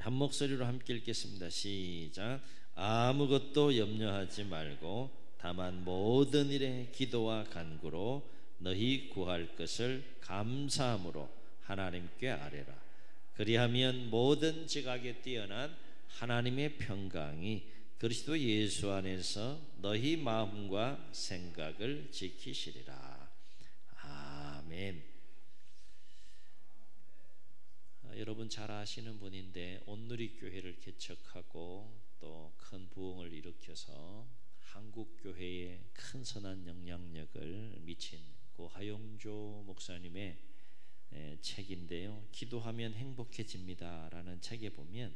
한 목소리로 함께 읽겠습니다. 시작. 아무것도 염려하지 말고 다만 모든 일에 기도와 간구로 너희 구할 것을 감사함으로 하나님께 아뢰라. 그리하면 모든 지각에 뛰어난 하나님의 평강이 그리스도 예수 안에서 너희 마음과 생각을 지키시리라. 아멘. 여러분 잘 아시는 분인데 온누리교회를 개척하고 또 큰 부흥을 일으켜서 한국교회에 큰 선한 영향력을 미친 고 하용조 목사님의 책인데요, 기도하면 행복해집니다 라는 책에 보면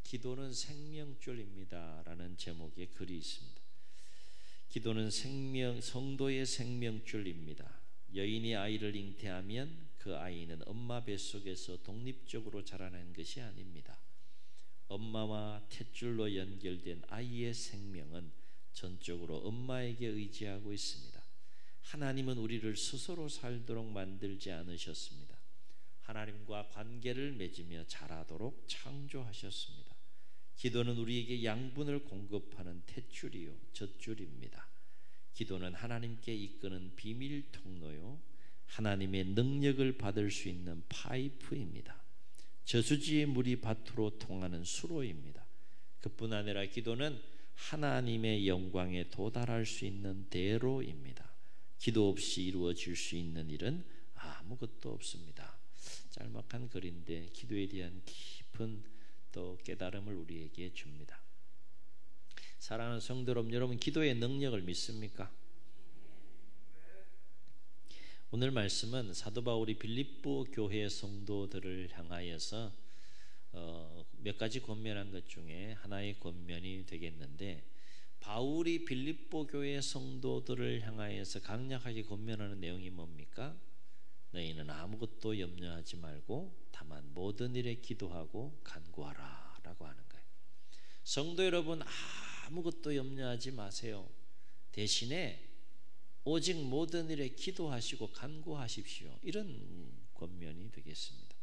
기도는 생명줄입니다 라는 제목의 글이 있습니다. 기도는 성도의 생명줄입니다. 여인이 아이를 잉태하면 그 아이는 엄마 뱃속에서 독립적으로 자라는 것이 아닙니다. 엄마와 탯줄로 연결된 아이의 생명은 전적으로 엄마에게 의지하고 있습니다. 하나님은 우리를 스스로 살도록 만들지 않으셨습니다. 하나님과 관계를 맺으며 자라도록 창조하셨습니다. 기도는 우리에게 양분을 공급하는 탯줄이요 젖줄입니다. 기도는 하나님께 이끄는 비밀 통로요 하나님의 능력을 받을 수 있는 파이프입니다. 저수지의 물이 밭으로 통하는 수로입니다. 그뿐 아니라 기도는 하나님의 영광에 도달할 수 있는 대로입니다. 기도 없이 이루어질 수 있는 일은 아무것도 없습니다. 짤막한 글인데 기도에 대한 깊은 또 깨달음을 우리에게 줍니다. 사랑하는 성도 여러분, 기도의 능력을 믿습니까? 오늘 말씀은 사도 바울이 빌립보 교회 성도들을 향하여서 몇 가지 권면한 것 중에 하나의 권면이 되겠는데, 바울이 빌립보 교회 성도들을 향하여서 강력하게 권면하는 내용이 뭡니까? 너희는 아무것도 염려하지 말고 다만 모든 일에 기도하고 간구하라 라고 하는 거예요. 성도 여러분, 아무것도 염려하지 마세요. 대신에 오직 모든 일에 기도하시고 간구하십시오. 이런 권면이 되겠습니다.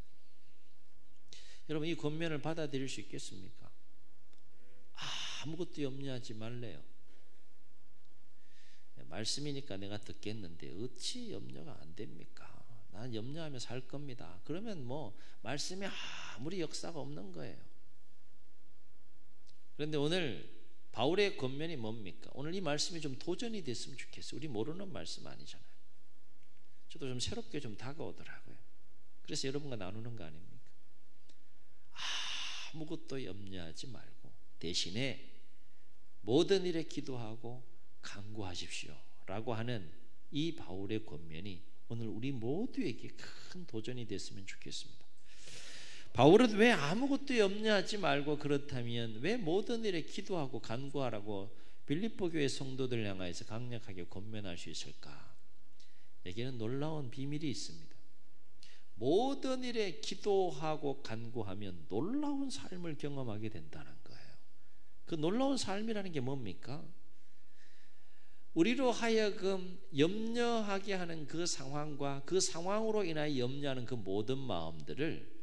여러분, 이 권면을 받아들일 수 있겠습니까? 아무것도 염려하지 말래요. 말씀이니까 내가 듣겠는데 어찌 염려가 안 됩니까? 난 염려하며 살 겁니다. 그러면 뭐 말씀에 아무리 역사가 없는 거예요. 그런데 오늘 바울의 권면이 뭡니까? 오늘 이 말씀이 좀 도전이 됐으면 좋겠어요. 우리 모르는 말씀 아니잖아요. 저도 좀 새롭게 좀 다가오더라고요. 그래서 여러분과 나누는 거 아닙니까? 아무것도 염려하지 말고 대신에 모든 일에 기도하고 간구하십시오 라고 하는 이 바울의 권면이 오늘 우리 모두에게 큰 도전이 됐으면 좋겠습니다. 바울은 왜 아무것도 염려하지 말고 그렇다면 왜 모든 일에 기도하고 간구하라고 빌립보 교회 성도들 향하여서 강력하게 권면할 수 있을까? 여기에는 놀라운 비밀이 있습니다. 모든 일에 기도하고 간구하면 놀라운 삶을 경험하게 된다는 거예요. 그 놀라운 삶이라는 게 뭡니까? 우리로 하여금 염려하게 하는 그 상황과 그 상황으로 인하여 염려하는 그 모든 마음들을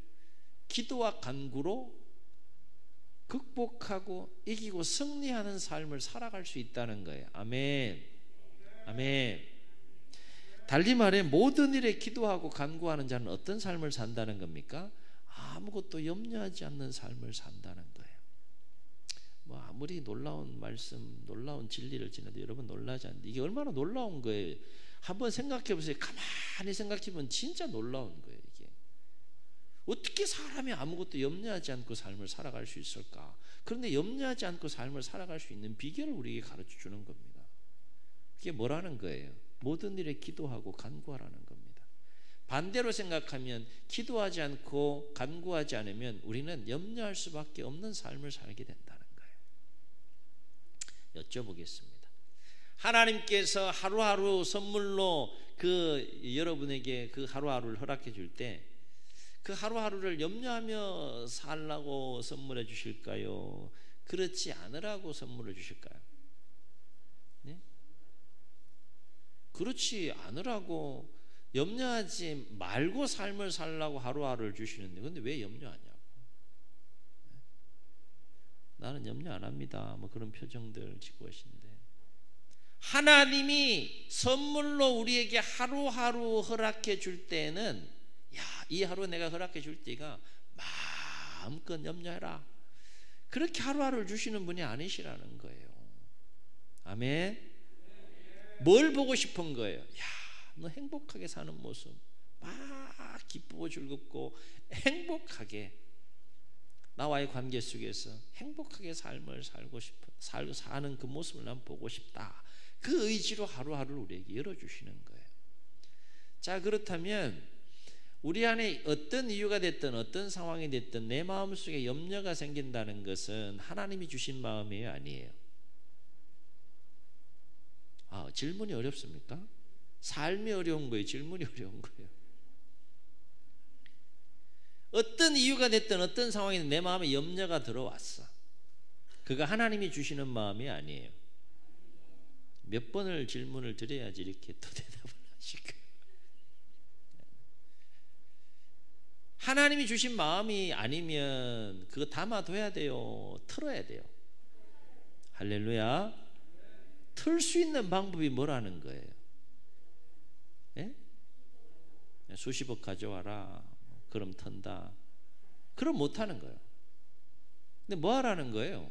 기도와 간구로 극복하고 이기고 승리하는 삶을 살아갈 수 있다는 거예요. 아멘. 아멘. 달리 말해 모든 일에 기도하고 간구하는 자는 어떤 삶을 산다는 겁니까? 아무것도 염려하지 않는 삶을 산다는 거예요. 뭐 아무리 놀라운 말씀, 놀라운 진리를 지내도 여러분 놀라지 않는데 이게 얼마나 놀라운 거예요. 한번 생각해 보세요. 가만히 생각해 보면 진짜 놀라운 거예요. 이게 어떻게 사람이 아무것도 염려하지 않고 삶을 살아갈 수 있을까? 그런데 염려하지 않고 삶을 살아갈 수 있는 비결을 우리에게 가르쳐 주는 겁니다. 그게 뭐라는 거예요? 모든 일에 기도하고 간구하라는 겁니다. 반대로 생각하면 기도하지 않고 간구하지 않으면 우리는 염려할 수밖에 없는 삶을 살게 된다는 거예요. 여쭤보겠습니다. 하나님께서 하루하루 선물로 여러분에게 그 하루하루를 허락해 줄 때 그 하루하루를 염려하며 살라고 선물해 주실까요? 그렇지 않으라고 선물해 주실까요? 네? 그렇지 않으라고, 염려하지 말고 삶을 살라고 하루하루를 주시는데 근데 왜 염려하냐고. 나는 염려 안 합니다. 뭐 그런 표정들 짓고 계신데, 하나님이 선물로 우리에게 하루하루 허락해 줄 때는, 야, 이 하루 내가 허락해 줄 때가 마음껏 염려해라, 그렇게 하루하루를 주시는 분이 아니시라는 거예요. 아멘. 뭘 보고 싶은 거예요? 야, 너 행복하게 사는 모습, 막 기쁘고 즐겁고 행복하게 나와의 관계 속에서 행복하게 삶을 살고 싶은, 사는 그 모습을 난 보고 싶다. 그 의지로 하루하루를 우리에게 열어주시는 거예요. 자, 그렇다면 우리 안에 어떤 이유가 됐든 어떤 상황이 됐든 내 마음속에 염려가 생긴다는 것은 하나님이 주신 마음이에요, 아니에요? 질문이 어렵습니까? 삶이 어려운 거예요, 질문이 어려운 거예요? 어떤 이유가 됐든 어떤 상황이든 내 마음에 염려가 들어왔어. 그거 하나님이 주시는 마음이 아니에요. 몇 번을 질문을 드려야지 이렇게 또 대답을 하실까요? 하나님이 주신 마음이 아니면 그거 담아둬야 돼요, 틀어야 돼요? 할렐루야. 틀 수 있는 방법이 뭐라는 거예요? 예? 수십억 가져와라, 그럼 턴다. 그럼 못하는 거예요. 근데 뭐 하라는 거예요?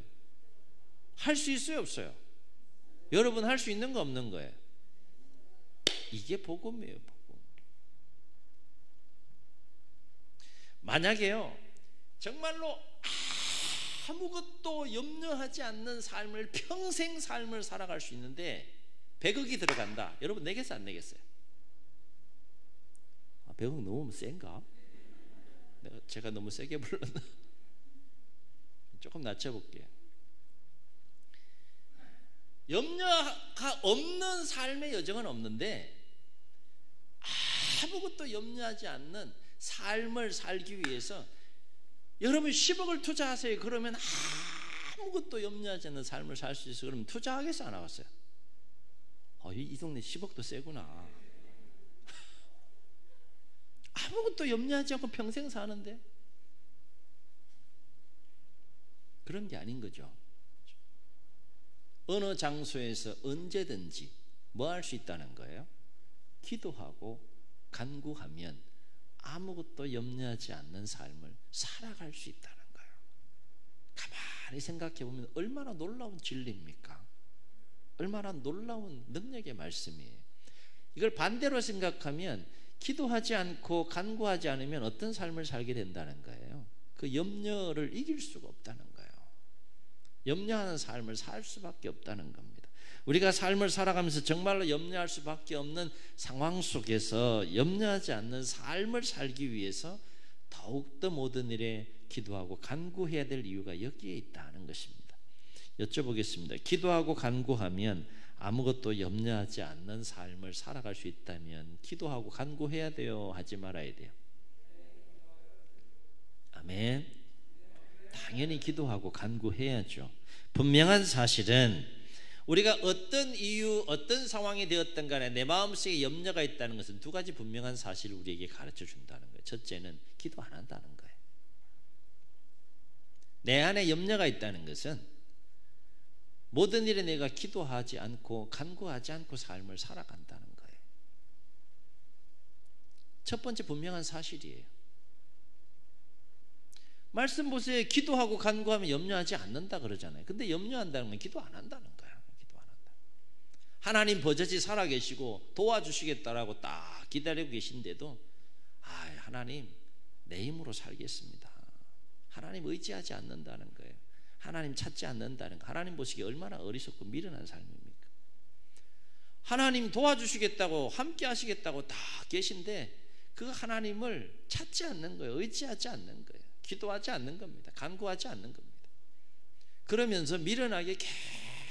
할 수 있어요, 없어요? 여러분 할 수 있는 거 없는 거예요? 이게 복음이에요, 복음. 만약에요, 정말로 아무것도 염려하지 않는 삶을, 평생 삶을 살아갈 수 있는데 100억이 들어간다. 여러분 내겠어요, 안 내겠어요? 100억 너무 센가? 제가 너무 세게 불렀나? 조금 낮춰볼게요. 염려가 없는 삶의 여정은 없는데, 아무것도 염려하지 않는 삶을 살기 위해서 여러분 10억을 투자하세요. 그러면 아무것도 염려하지 않는 삶을 살 수 있어요. 그러면 투자하겠어요, 안 하겠어요? 이 동네 10억도 세구나. 아무것도 염려하지 않고 평생 사는데 그런 게 아닌 거죠. 어느 장소에서 언제든지 뭐 할 수 있다는 거예요? 기도하고 간구하면 아무것도 염려하지 않는 삶을 살아갈 수 있다는 거예요. 가만히 생각해 보면 얼마나 놀라운 진리입니까? 얼마나 놀라운 능력의 말씀이에요. 이걸 반대로 생각하면 기도하지 않고 간구하지 않으면 어떤 삶을 살게 된다는 거예요? 그 염려를 이길 수가 없다는 거예요. 염려하는 삶을 살 수밖에 없다는 겁니다. 우리가 삶을 살아가면서 정말로 염려할 수밖에 없는 상황 속에서 염려하지 않는 삶을 살기 위해서 더욱더 모든 일에 기도하고 간구해야 될 이유가 여기에 있다는 것입니다. 여쭤보겠습니다. 기도하고 간구하면 아무것도 염려하지 않는 삶을 살아갈 수 있다면 기도하고 간구해야 돼요, 하지 말아야 돼요? 아멘. 당연히 기도하고 간구해야죠. 분명한 사실은 우리가 어떤 이유, 어떤 상황이 되었든 간에 내 마음속에 염려가 있다는 것은 두 가지 분명한 사실을 우리에게 가르쳐 준다는 거예요. 첫째는 기도 안 한다는 거예요. 내 안에 염려가 있다는 것은 모든 일에 내가 기도하지 않고 간구하지 않고 삶을 살아간다는 거예요. 첫 번째 분명한 사실이에요. 말씀 보세요. 기도하고 간구하면 염려하지 않는다 그러잖아요. 근데 염려한다는 건 기도 안 한다는 거예요. 기도 안 한다. 하나님 버젓이 살아계시고 도와주시겠다라고 딱 기다리고 계신데도 하나님 내 힘으로 살겠습니다. 하나님 의지하지 않는다는 거예요. 하나님 찾지 않는다는 거. 하나님 보시기에 얼마나 어리석고 미련한 삶입니까? 하나님 도와주시겠다고 함께 하시겠다고 다 계신데 그 하나님을 찾지 않는 거예요. 의지하지 않는 거예요. 기도하지 않는 겁니다. 간구하지 않는 겁니다. 그러면서 미련하게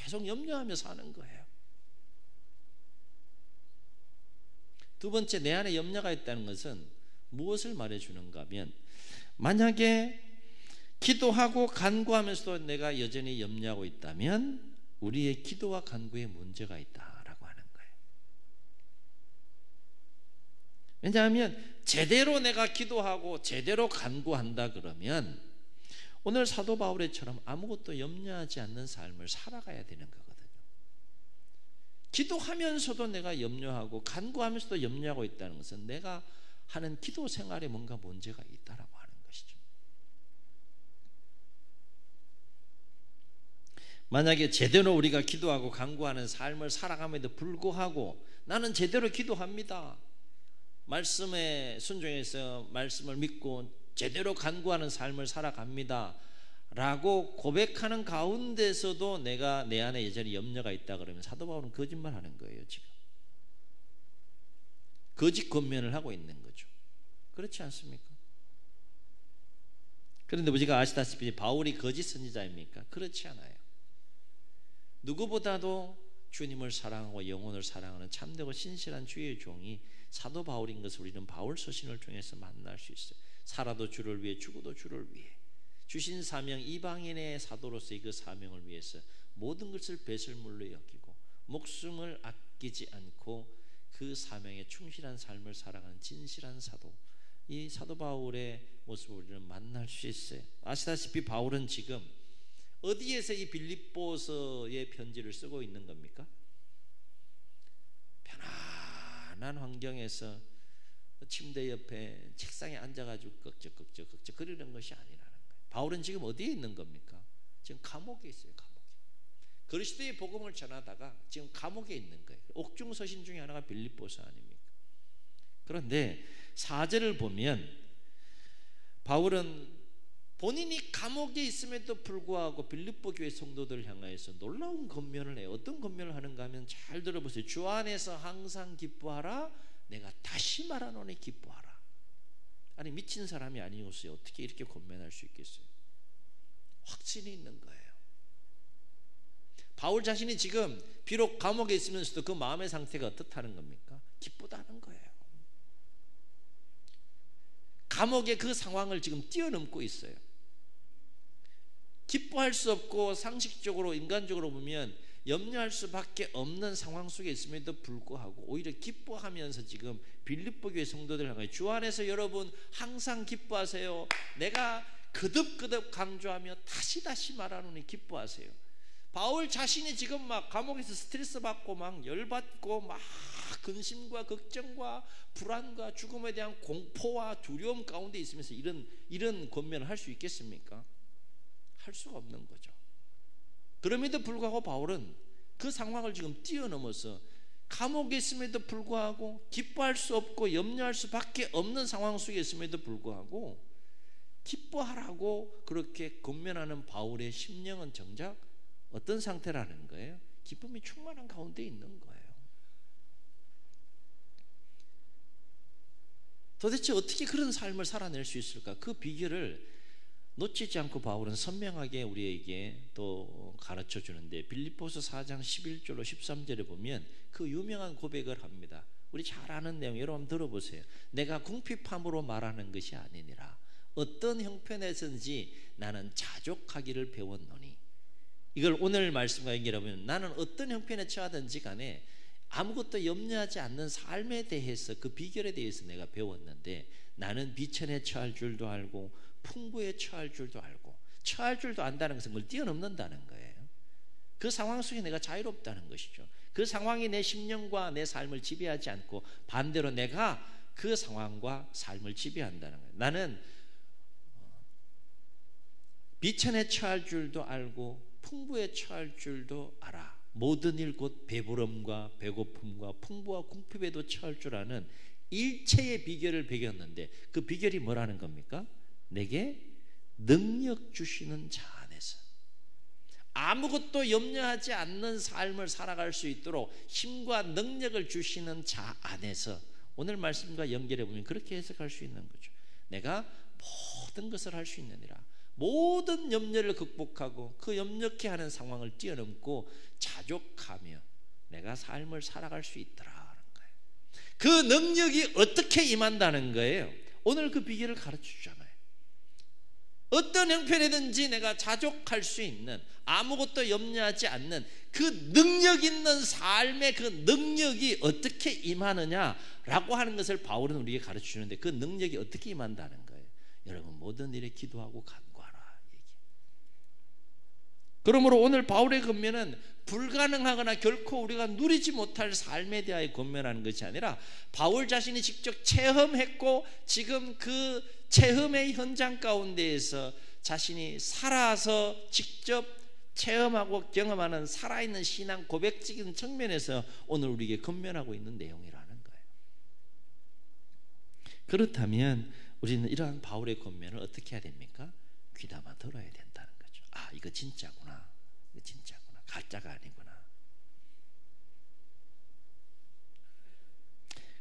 계속 염려하며 사는 거예요. 두 번째, 내 안에 염려가 있다는 것은 무엇을 말해주는가 하면, 만약에 기도하고 간구하면서도 내가 여전히 염려하고 있다면 우리의 기도와 간구에 문제가 있다라고 하는 거예요. 왜냐하면 제대로 내가 기도하고 제대로 간구한다 그러면 오늘 사도 바울의처럼 아무것도 염려하지 않는 삶을 살아가야 되는 거거든요. 기도하면서도 내가 염려하고 간구하면서도 염려하고 있다는 것은 내가 하는 기도 생활에 뭔가 문제가 있다라고 하는 것이죠. 만약에 제대로 우리가 기도하고 간구하는 삶을 살아감에도 불구하고 나는 제대로 기도합니다, 말씀에 순종해서 말씀을 믿고 제대로 간구하는 삶을 살아갑니다 라고 고백하는 가운데서도 내가 내 안에 여전히 염려가 있다 그러면 사도 바울은 거짓말하는 거예요. 지금 거짓 권면을 하고 있는 거죠. 그렇지 않습니까? 그런데 우리가 아시다시피 바울이 거짓 선지자입니까? 그렇지 않아요. 누구보다도 주님을 사랑하고 영혼을 사랑하는 참되고 신실한 주의 종이 사도 바울인 것을 우리는 바울 서신을 통해서 만날 수 있어요. 살아도 주를 위해, 죽어도 주를 위해, 주신 사명, 이방인의 사도로서의 그 사명을 위해서 모든 것을 배설물로 여기고 목숨을 아끼지 않고 그 사명에 충실한 삶을 살아가는 진실한 사도, 이 사도 바울의 모습을 우리는 만날 수 있어요. 아시다시피 바울은 지금 어디에서 이 빌립보서의 편지를 쓰고 있는 겁니까? 편안한 환경에서 침대 옆에 책상에 앉아가지고 꺽적꺽적 거리는 것이 아니라는 거예요. 바울은 지금 어디에 있는 겁니까? 지금 감옥에 있어요. 감옥에. 그리스도의 복음을 전하다가 지금 감옥에 있는 거예요. 옥중 서신 중에 하나가 빌립보서 아닙니까? 그런데 4절을 보면 바울은 본인이 감옥에 있음에도 불구하고 빌립보 교회 성도들을 향하여서 놀라운 권면을 해요. 어떤 권면을 하는가 하면 잘 들어보세요. 주 안에서 항상 기뻐하라, 내가 다시 말하노니 기뻐하라. 아니 미친 사람이 아니었어요. 어떻게 이렇게 권면할 수 있겠어요? 확신이 있는 거예요. 바울 자신이 지금 비록 감옥에 있으면서도 그 마음의 상태가 어떻다는 겁니까? 기쁘다는 거예요. 감옥의 그 상황을 지금 뛰어넘고 있어요. 기뻐할 수 없고 상식적으로 인간적으로 보면 염려할 수밖에 없는 상황 속에 있음에도 불구하고 오히려 기뻐하면서 지금 빌립보 교회 성도들 향해 주 안에서 여러분 항상 기뻐하세요. 내가 거듭거듭 강조하며 다시 말하노니 기뻐하세요. 바울 자신이 지금 막 감옥에서 스트레스 받고 막 열받고 막 근심과 걱정과 불안과 죽음에 대한 공포와 두려움 가운데 있으면서 이런 권면을 할 수 있겠습니까? 할 수가 없는 거죠. 그럼에도 불구하고 바울은 그 상황을 지금 뛰어넘어서 감옥에 있음에도 불구하고 기뻐할 수 없고 염려할 수밖에 없는 상황 속에 있음에도 불구하고 기뻐하라고 그렇게 권면하는 바울의 심령은 정작 어떤 상태라는 거예요? 기쁨이 충만한 가운데 있는 거예요. 도대체 어떻게 그런 삶을 살아낼 수 있을까? 그 비결을 놓치지 않고 바울은 선명하게 우리에게 또 가르쳐 주는데 빌립보서 4장 11절로 13절에 보면 그 유명한 고백을 합니다. 우리 잘 아는 내용 여러분 들어보세요. 내가 궁핍함으로 말하는 것이 아니니라. 어떤 형편에서든지 나는 자족하기를 배웠노니. 이걸 오늘 말씀과 연결하면 나는 어떤 형편에 처하든지 간에 아무것도 염려하지 않는 삶에 대해서 그 비결에 대해서 내가 배웠는데 나는 비천에 처할 줄도 알고 풍부에 처할 줄도 알고 처할 줄도 안다는 것은 그걸 뛰어넘는다는 거예요. 그 상황 속에 내가 자유롭다는 것이죠. 그 상황이 내 심령과 내 삶을 지배하지 않고 반대로 내가 그 상황과 삶을 지배한다는 거예요. 나는 비천에 처할 줄도 알고 풍부에 처할 줄도 알아. 모든 일 곧 배부름과 배고픔과 풍부와 궁핍에도 처할 줄 아는 일체의 비결을 배겼는데 그 비결이 뭐라는 겁니까? 내게 능력 주시는 자 안에서 아무것도 염려하지 않는 삶을 살아갈 수 있도록 힘과 능력을 주시는 자 안에서 오늘 말씀과 연결해 보면 그렇게 해석할 수 있는 거죠. 내가 모든 것을 할 수 있느니라. 모든 염려를 극복하고 그 염려케 하는 상황을 뛰어넘고 자족하며 내가 삶을 살아갈 수 있더라는 거예요. 그 능력이 어떻게 임한다는 거예요? 오늘 그 비결을 가르쳐 주잖아요. 어떤 형편이든지 내가 자족할 수 있는 아무것도 염려하지 않는 그 능력 있는 삶의 그 능력이 어떻게 임하느냐라고 하는 것을 바울은 우리에게 가르쳐 주는데 그 능력이 어떻게 임한다는 거예요? 여러분 모든 일에 기도하고 간구하라 얘기. 그러므로 오늘 바울의 권면은 불가능하거나 결코 우리가 누리지 못할 삶에 대하여 권면하는 것이 아니라 바울 자신이 직접 체험했고 지금 그 체험의 현장 가운데에서 자신이 살아서 직접 체험하고 경험하는 살아있는 신앙 고백적인 측면에서 오늘 우리에게 권면하고 있는 내용이라는 거예요. 그렇다면 우리는 이러한 바울의 권면을 어떻게 해야 됩니까? 귀담아 들어야 된다는 거죠. 아, 이거 진짜구나. 이거 진짜구나. 가짜가 아니구나.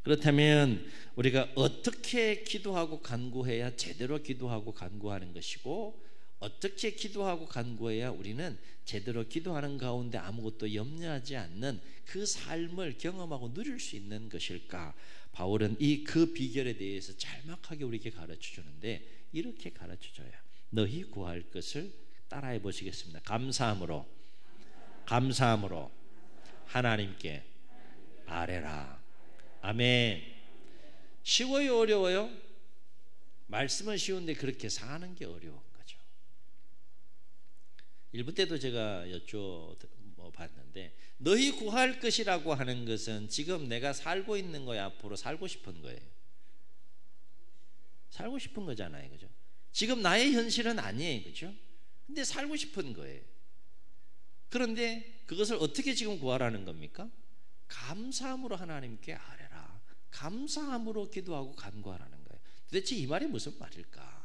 그렇다면 우리가 어떻게 기도하고 간구해야 제대로 기도하고 간구하는 것이고, 어떻게 기도하고 간구해야 우리는 제대로 기도하는 가운데 아무것도 염려하지 않는 그 삶을 경험하고 누릴 수 있는 것일까? 바울은 그 비결에 대해서 짤막하게 우리에게 가르쳐 주는데 이렇게 가르쳐 줘요. 너희 구할 것을 따라해 보시겠습니다. 감사함으로 하나님께 아뢰라. 아멘. 쉬워요, 어려워요? 말씀은 쉬운데 그렇게 사는 게 어려운 거죠. 1부 때도 제가 여쭤봤는데 너희 구할 것이라고 하는 것은 지금 내가 살고 있는 거야, 앞으로 살고 싶은 거예요? 살고 싶은 거잖아요, 그죠? 지금 나의 현실은 아니에요, 그죠? 근데 살고 싶은 거예요. 그런데 그것을 어떻게 지금 구하라는 겁니까? 감사함으로 하나님께 아뢰라. 감사함으로 기도하고 간구하라는 거예요. 도대체 이 말이 무슨 말일까?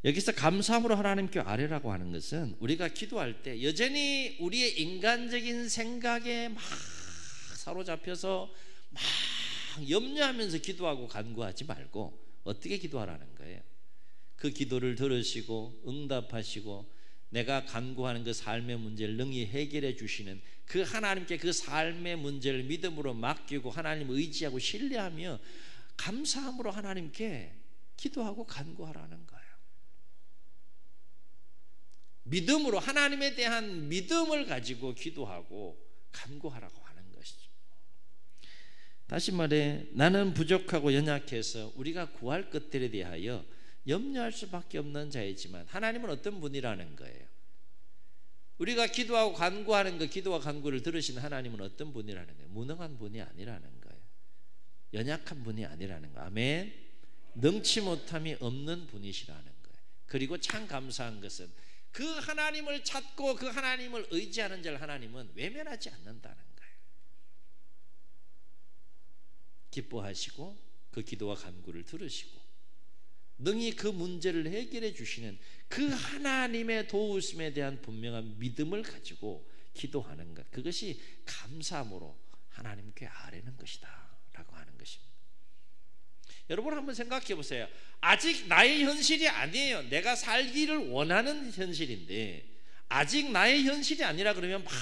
여기서 감사함으로 하나님께 아뢰라고 하는 것은 우리가 기도할 때 여전히 우리의 인간적인 생각에 막 사로잡혀서 막 염려하면서 기도하고 간구하지 말고 어떻게 기도하라는 거예요? 그 기도를 들으시고 응답하시고 내가 간구하는 그 삶의 문제를 능히 해결해 주시는 그 하나님께 그 삶의 문제를 믿음으로 맡기고 하나님 의지하고 신뢰하며 감사함으로 하나님께 기도하고 간구하라는 거예요. 믿음으로 하나님에 대한 믿음을 가지고 기도하고 간구하라고 하는 것이죠. 다시 말해 나는 부족하고 연약해서 우리가 구할 것들에 대하여 염려할 수밖에 없는 자이지만 하나님은 어떤 분이라는 거예요? 우리가 기도하고 간구하는 거, 기도와 간구를 들으시는 하나님은 어떤 분이라는 거예요? 무능한 분이 아니라는 거예요. 연약한 분이 아니라는 거예요. 아멘. 능치 못함이 없는 분이시라는 거예요. 그리고 참 감사한 것은 그 하나님을 찾고 그 하나님을 의지하는 자를 하나님은 외면하지 않는다는 거예요. 기뻐하시고 그 기도와 간구를 들으시고 능히 그 문제를 해결해 주시는 그 하나님의 도우심에 대한 분명한 믿음을 가지고 기도하는 것, 그것이 감사함으로 하나님께 아뢰는 것이다 라고 하는 것입니다. 여러분 한번 생각해 보세요. 아직 나의 현실이 아니에요. 내가 살기를 원하는 현실인데 아직 나의 현실이 아니라 그러면 막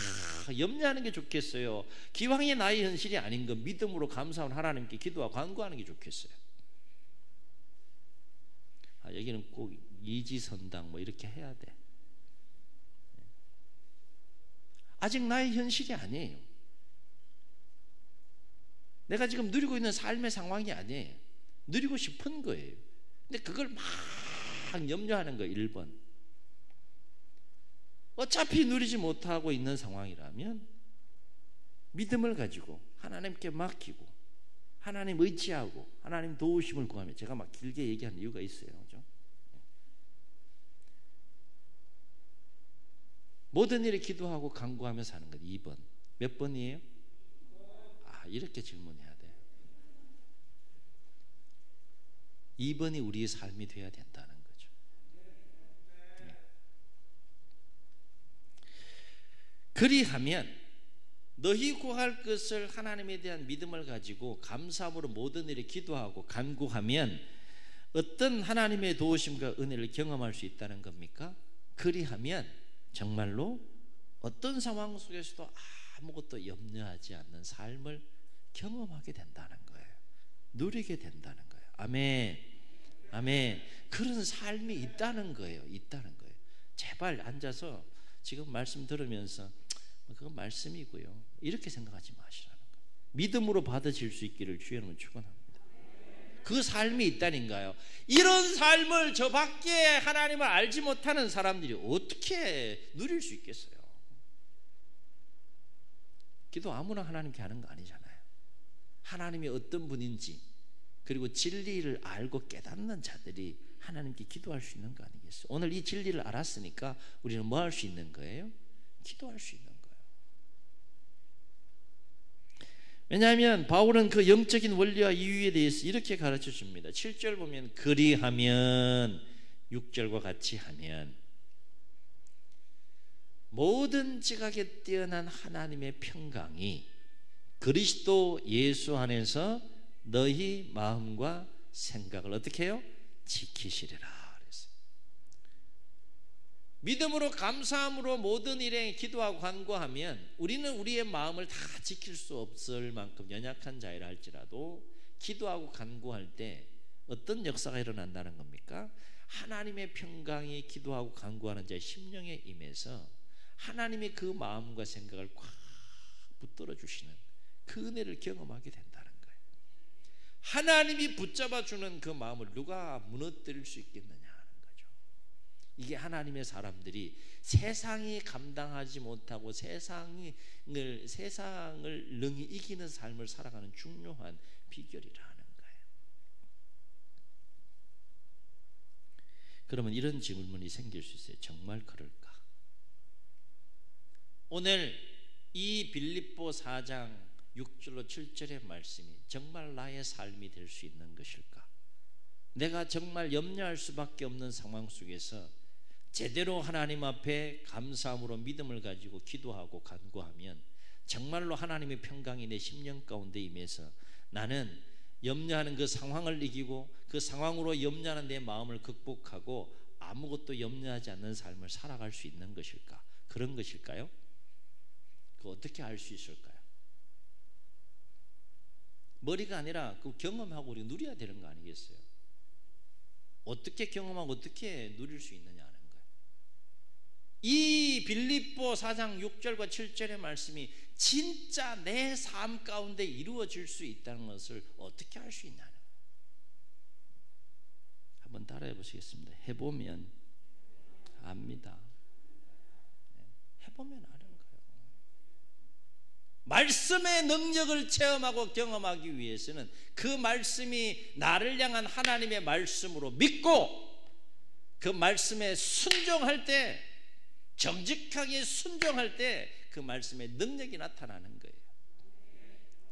염려하는 게 좋겠어요? 기왕이 나의 현실이 아닌 거 믿음으로 감사하는 하나님께 기도하고 간구하는 게 좋겠어요? 여기는 꼭 이지선당 뭐 이렇게 해야 돼. 아직 나의 현실이 아니에요. 내가 지금 누리고 있는 삶의 상황이 아니에요. 누리고 싶은 거예요. 근데 그걸 막 염려하는 거예요. 1번. 어차피 누리지 못하고 있는 상황이라면 믿음을 가지고 하나님께 맡기고 하나님 의지하고 하나님 도우심을 구하며, 제가 막 길게 얘기하는 이유가 있어요. 그죠? 모든 일에 기도하고 간구하며 사는 것. 2번. 몇 번이에요? 이렇게 질문해야 돼요. 2번이 우리의 삶이 되어야 된다는 거죠. 그리하면 너희 구할 것을 하나님에 대한 믿음을 가지고 감사함으로 모든 일에 기도하고 간구하면 어떤 하나님의 도우심과 은혜를 경험할 수 있다는 겁니까? 그리하면 정말로 어떤 상황 속에서도 아무것도 염려하지 않는 삶을 경험하게 된다는 거예요. 누리게 된다는 거예요. 아멘. 아멘. 그런 삶이 있다는 거예요. 있다는 거예요. 제발 앉아서 지금 말씀 들으면서 그건 말씀이고요 이렇게 생각하지 마시라는 거예요. 믿음으로 받아질 수 있기를 주의 이름으로 축원합니다. 그 삶이 있다니까요. 이런 삶을 저 밖에 하나님을 알지 못하는 사람들이 어떻게 누릴 수 있겠어요? 기도 아무나 하나님께 하는 거 아니잖아요. 하나님이 어떤 분인지 그리고 진리를 알고 깨닫는 자들이 하나님께 기도할 수 있는 거 아니겠어요? 오늘 이 진리를 알았으니까 우리는 뭐 할 수 있는 거예요? 기도할 수 있는 거예요. 왜냐하면 바울은 그 영적인 원리와 이유에 대해서 이렇게 가르쳐 줍니다. 7절 보면 그리하면 6절과 같이 하면 모든 지각에 뛰어난 하나님의 평강이 그리스도 예수 안에서 너희 마음과 생각을 어떻게 해요? 지키시리라. 믿음으로 감사함으로 모든 일에 기도하고 간구하면 우리는 우리의 마음을 다 지킬 수 없을 만큼 연약한 자이라 할지라도 기도하고 간구할 때 어떤 역사가 일어난다는 겁니까? 하나님의 평강이 기도하고 간구하는 자의 심령에 임해서 하나님이 그 마음과 생각을 꽉 붙들어 주시는 그 은혜를 경험하게 된다는 거예요. 하나님이 붙잡아 주는 그 마음을 누가 무너뜨릴 수 있겠느냐 하는 거죠. 이게 하나님의 사람들이 세상이 감당하지 못하고 세상을 능히 이기는 삶을 살아가는 중요한 비결이라는 거예요. 그러면 이런 질문이 생길 수 있어요. 정말 그럴까? 오늘 이 빌립보 4장 6절로 7절의 말씀이 정말 나의 삶이 될 수 있는 것일까? 내가 정말 염려할 수밖에 없는 상황 속에서 제대로 하나님 앞에 감사함으로 믿음을 가지고 기도하고 간구하면 정말로 하나님의 평강이 내 심령 가운데 임해서 나는 염려하는 그 상황을 이기고 그 상황으로 염려하는 내 마음을 극복하고 아무것도 염려하지 않는 삶을 살아갈 수 있는 것일까? 그런 것일까요? 그 어떻게 알 수 있을까요? 머리가 아니라 그 경험하고 우리 누려야 되는 거 아니겠어요? 어떻게 경험하고 어떻게 누릴 수 있느냐 하는 거예요. 이 빌립보 4장 6절과 7절의 말씀이 진짜 내 삶 가운데 이루어질 수 있다는 것을 어떻게 알 수 있냐는 거예요. 한번 따라해 보시겠습니다. 해보면 압니다. 해보면 아는 거예요. 말씀의 능력을 체험하고 경험하기 위해서는 그 말씀이 나를 향한 하나님의 말씀으로 믿고 그 말씀에 순종할 때, 정직하게 순종할 때 그 말씀의 능력이 나타나는 거예요.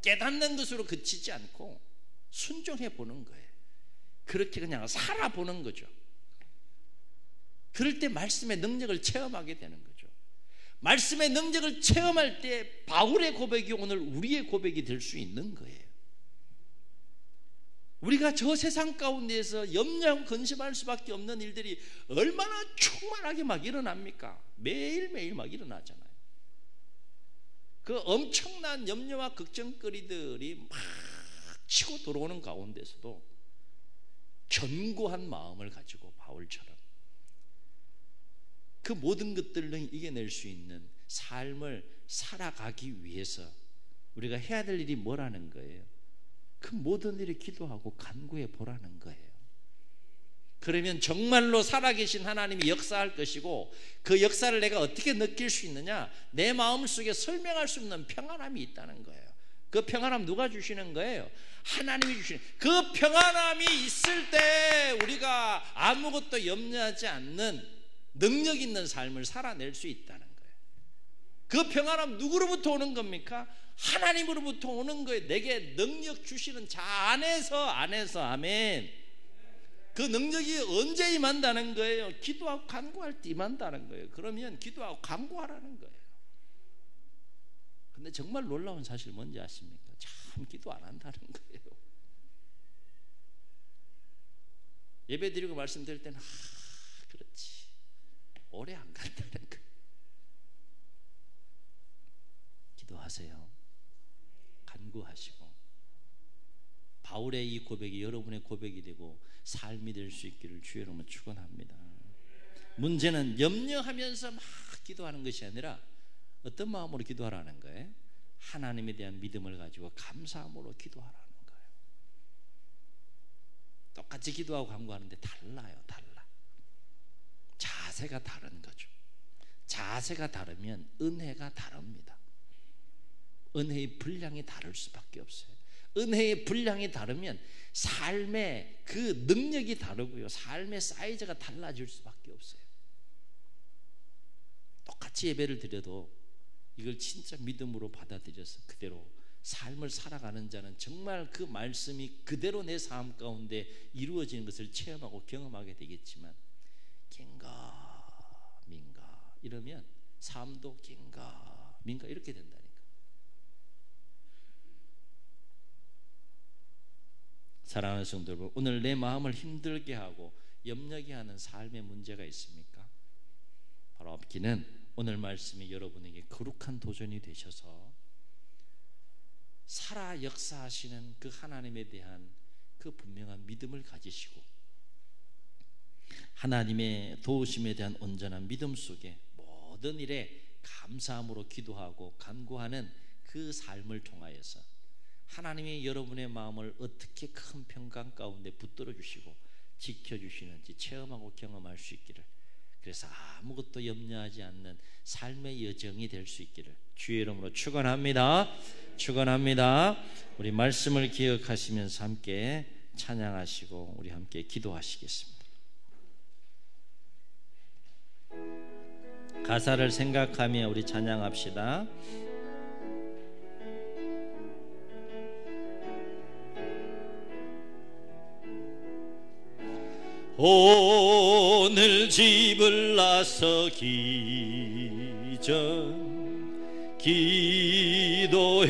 깨닫는 것으로 그치지 않고 순종해 보는 거예요. 그렇게 그냥 살아보는 거죠. 그럴 때 말씀의 능력을 체험하게 되는 거죠. 말씀의 능력을 체험할 때 바울의 고백이 오늘 우리의 고백이 될 수 있는 거예요. 우리가 저 세상 가운데에서 염려하고 근심할 수밖에 없는 일들이 얼마나 충만하게 막 일어납니까? 매일매일 막 일어나잖아요. 그 엄청난 염려와 걱정거리들이 막 치고 들어오는 가운데서도 견고한 마음을 가지고 바울처럼 그 모든 것들을 이겨낼 수 있는 삶을 살아가기 위해서 우리가 해야 될 일이 뭐라는 거예요? 그 모든 일을 기도하고 간구해 보라는 거예요. 그러면 정말로 살아계신 하나님이 역사할 것이고 그 역사를 내가 어떻게 느낄 수 있느냐? 내 마음속에 설명할 수 없는 평안함이 있다는 거예요. 그 평안함 누가 주시는 거예요? 하나님이 주시는. 그 평안함이 있을 때 우리가 아무것도 염려하지 않는 능력 있는 삶을 살아낼 수 있다는 거예요. 그 평안함 누구로부터 오는 겁니까? 하나님으로부터 오는 거예요. 내게 능력 주시는 자 안에서 아멘. 그 능력이 언제 임한다는 거예요? 기도하고 간구할 때 임한다는 거예요. 그러면 기도하고 간구하라는 거예요. 근데 정말 놀라운 사실 뭔지 아십니까? 참 기도 안 한다는 거예요. 예배 드리고 말씀드릴 때는 그렇지 오래 안 간다는 거예요. 기도하세요. 간구하시고 바울의 이 고백이 여러분의 고백이 되고 삶이 될 수 있기를 주의 이름으로 축원합니다. 문제는 염려하면서 막 기도하는 것이 아니라 어떤 마음으로 기도하라는 거예요? 하나님에 대한 믿음을 가지고 감사함으로 기도하라는 거예요. 똑같이 기도하고 간구하는데 달라요. 달라. 자세가 다른 거죠. 자세가 다르면 은혜가 다릅니다. 은혜의 분량이 다를 수밖에 없어요. 은혜의 분량이 다르면 삶의 그 능력이 다르고요, 삶의 사이즈가 달라질 수밖에 없어요. 똑같이 예배를 드려도 이걸 진짜 믿음으로 받아들여서 그대로 삶을 살아가는 자는 정말 그 말씀이 그대로 내 삶 가운데 이루어지는 것을 체험하고 경험하게 되겠지만, 긴가 민가 이러면 삶도 긴가 민가 이렇게 된다니까. 사랑하는 성도 여러분, 오늘 내 마음을 힘들게 하고 염려게 하는 삶의 문제가 있습니까? 바로 없기는 오늘 말씀이 여러분에게 거룩한 도전이 되셔서 살아 역사하시는 그 하나님에 대한 그 분명한 믿음을 가지시고 하나님의 도우심에 대한 온전한 믿음 속에 모든 일에 감사함으로 기도하고 간구하는 그 삶을 통하여서 하나님이 여러분의 마음을 어떻게 큰 평강 가운데 붙들어 주시고 지켜주시는지 체험하고 경험할 수 있기를, 그래서 아무것도 염려하지 않는 삶의 여정이 될 수 있기를 주의 이름으로 축원합니다. 축원합니다. 우리 말씀을 기억하시면서 함께 찬양하시고 우리 함께 기도하시겠습니다. 가사를 생각하며 우리 찬양합시다. 오늘 집을 나서기 전 기도했나요?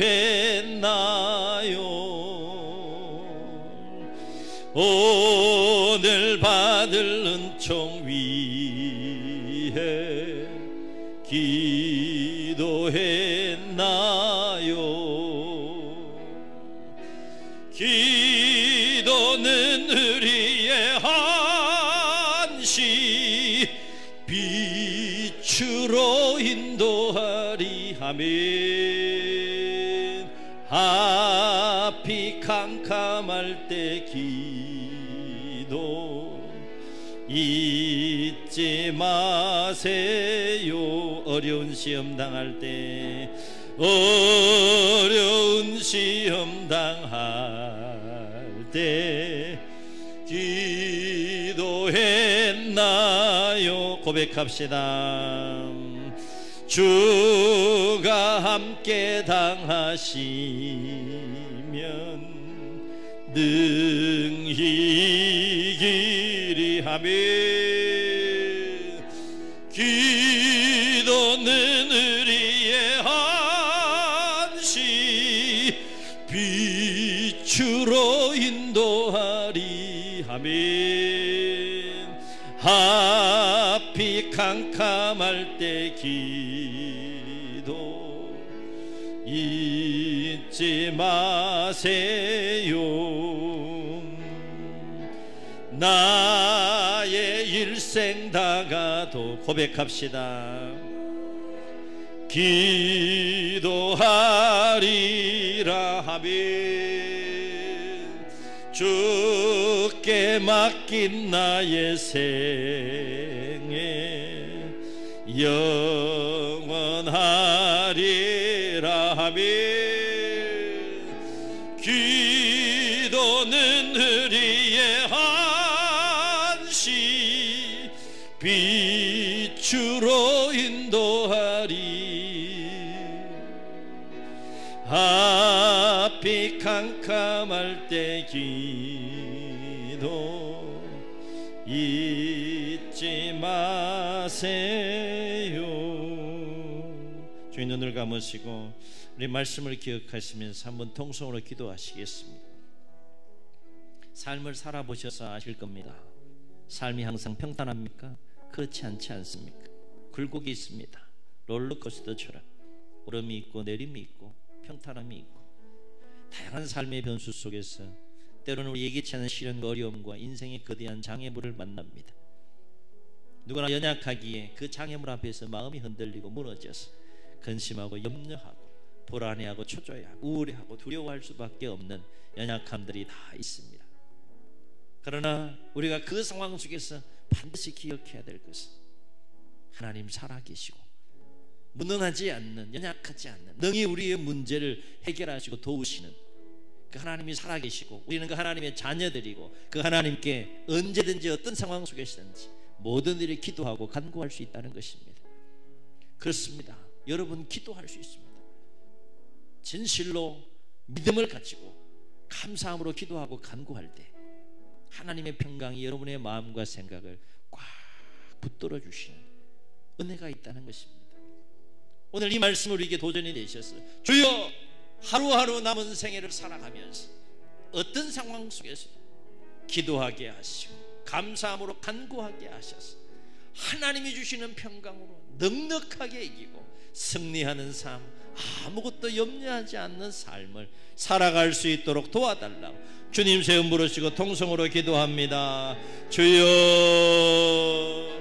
오늘 받을 은총 위해 기도했나요? 기도는 우리의 빛으로 인도하리. 아멘. 앞이 캄캄할 때 기도 잊지 마세요. 어려운 시험 당할 때, 어려운 시험 당할 때 기도했나요? 고백합시다. 주가 함께 당하시면 능히 이기리. 아멘. 기도는 우리의 한시 빛으로 인도하리. 아멘. 앞이 캄캄할 때 기도 잊지 마세요. 나의 일생 다가도 고백합시다. 기도하리라. 아멘. 주께 맡긴 나의 생애 영원하리라. 아멘. 기도는 우리의 한시 빛으로 인도하리. 앞이 캄캄할 때 기도 잊지 마세요. 주의 눈을 감으시고 우리 말씀을 기억하시면서 한번 통성으로 기도하시겠습니다. 삶을 살아보셔서 아실 겁니다. 삶이 항상 평탄합니까? 그렇지 않지 않습니까? 굴곡이 있습니다. 롤러코스터처럼 오름이 있고 내림이 있고 평탄함이 있고 다양한 삶의 변수 속에서 때로는 우리 예기치 않은 시련과 어려움과 인생의 거대한 장애물을 만납니다. 누구나 연약하기에 그 장애물 앞에서 마음이 흔들리고 무너져서 근심하고 염려하고 불안해하고 초조해하고 우울해하고 두려워할 수밖에 없는 연약함들이 다 있습니다. 그러나 우리가 그 상황 속에서 반드시 기억해야 될 것은 하나님 살아계시고 무능하지 않는, 연약하지 않는, 능히 우리의 문제를 해결하시고 도우시는 그 하나님이 살아계시고 우리는 그 하나님의 자녀들이고 그 하나님께 언제든지 어떤 상황 속에서든지 모든 일에 기도하고 간구할 수 있다는 것입니다. 그렇습니다. 여러분 기도할 수 있습니다. 진실로 믿음을 가지고 감사함으로 기도하고 간구할 때 하나님의 평강이 여러분의 마음과 생각을 꽉 붙들어 주시는 은혜가 있다는 것입니다. 오늘 이 말씀을 우리에게 도전이 되셔서 주여 하루하루 남은 생애를 살아가면서 어떤 상황 속에서 기도하게 하시고 감사함으로 간구하게 하셔서 하나님이 주시는 평강으로 넉넉하게 이기고 승리하는 삶, 아무것도 염려하지 않는 삶을 살아갈 수 있도록 도와달라고 주님 세 분 부르시고 통성으로 기도합니다. 주여